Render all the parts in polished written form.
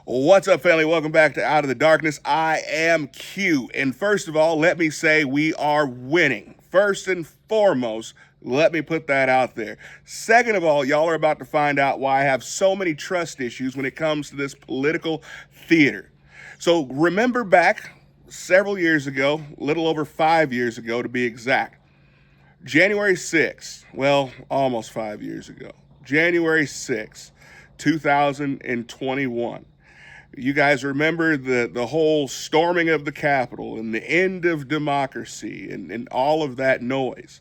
What's up, family? Welcome back to Out of the Darkness. I am Q. And first of all, let me say we are winning. First and foremost, let me put that out there. Second of all, y'all are about to find out why I have so many trust issues when it comes to this political theater. So remember back several years ago, a little over 5 years ago to be exact, January 6th, well, almost 5 years ago, January 6th, 2021. You guys remember the whole storming of the Capitol and the end of democracy and all of that noise.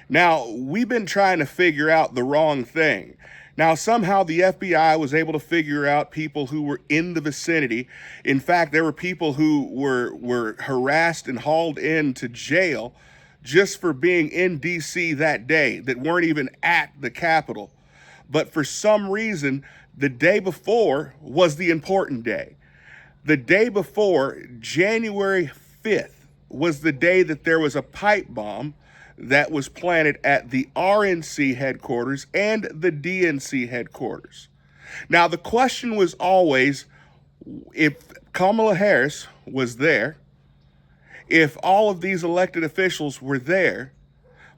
Now, we've been trying to figure out the wrong thing. Now, somehow the FBI was able to figure out people who were in the vicinity. In fact, there were people who were harassed and hauled into jail just for being in D.C. that day that weren't even at the Capitol. But for some reason, the day before was the important day. The day before, January 5th, was the day that there was a pipe bomb that was planted at the RNC headquarters and the DNC headquarters. Now, the question was always, if Kamala Harris was there, if all of these elected officials were there,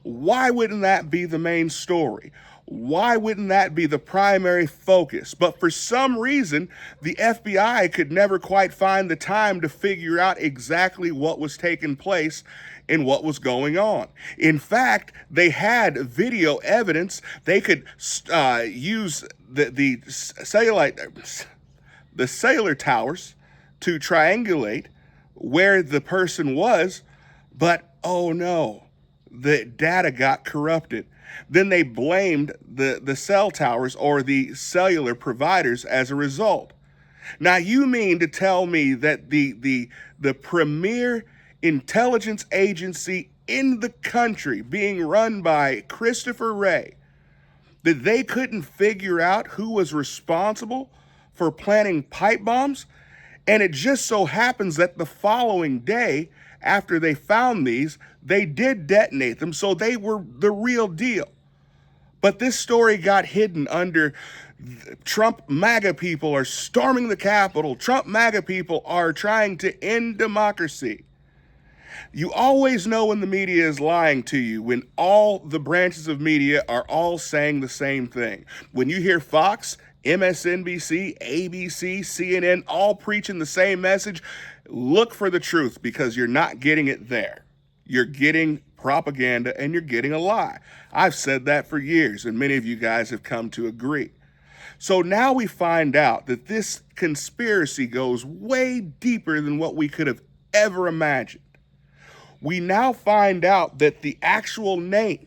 why wouldn't that be the main story? Why wouldn't that be the primary focus? But for some reason, the FBI could never quite find the time to figure out exactly what was taking place and what was going on. In fact, they had video evidence. They could use the cellular towers to triangulate where the person was, but oh no, the data got corrupted. Then they blamed the cell towers or the cellular providers as a result. Now, you mean to tell me that the premier intelligence agency in the country being run by Christopher Wray, that they couldn't figure out who was responsible for planting pipe bombs? And it just so happens that the following day, after they found these, they did detonate them, so they were the real deal. But this story got hidden under Trump MAGA people are storming the Capitol. Trump MAGA people are trying to end democracy. You always know when the media is lying to you, when all the branches of media are all saying the same thing. When you hear Fox, MSNBC, ABC, CNN, all preaching the same message, look for the truth, because you're not getting it there. You're getting propaganda and you're getting a lie. I've said that for years, and many of you guys have come to agree. So now we find out that this conspiracy goes way deeper than what we could have ever imagined. We now find out that the actual name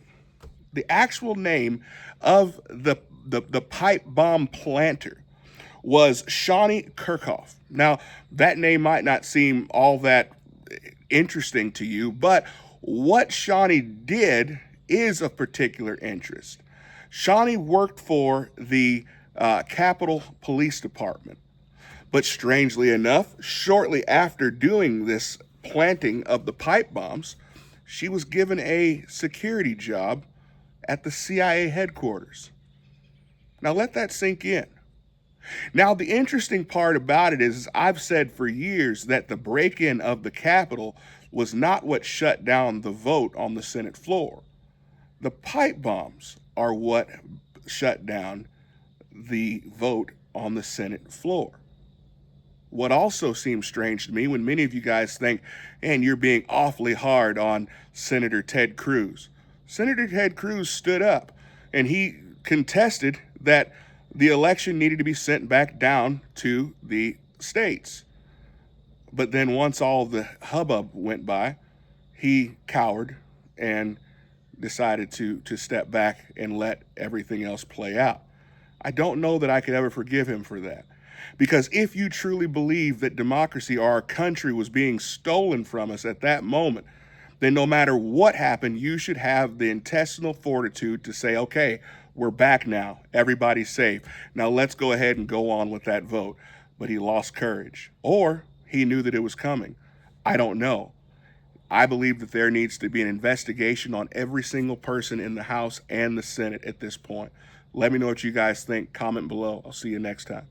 of the pipe bomb planter was Shawnee Kirchhoff. Now, that name might not seem all that interesting to you, but what Shawnee did is of particular interest. Shawnee worked for the Capitol Police Department, but strangely enough, shortly after doing this planting of the pipe bombs, she was given a security job at the CIA headquarters. Now let that sink in. Now, the interesting part about it is I've said for years that the break-in of the Capitol was not what shut down the vote on the Senate floor. The pipe bombs are what shut down the vote on the Senate floor. What also seems strange to me, when many of you guys think, and you're being awfully hard on Senator Ted Cruz. Senator Ted Cruz stood up and he contested that the election needed to be sent back down to the states. But then once all the hubbub went by, he cowered and decided to step back and let everything else play out. I don't know that I could ever forgive him for that. Because if you truly believe that democracy or our country was being stolen from us at that moment, then no matter what happened, you should have the intestinal fortitude to say, okay, we're back now. Everybody's safe. Now let's go ahead and go on with that vote. But he lost courage, or he knew that it was coming. I don't know. I believe that there needs to be an investigation on every single person in the House and the Senate at this point. Let me know what you guys think. Comment below. I'll see you next time.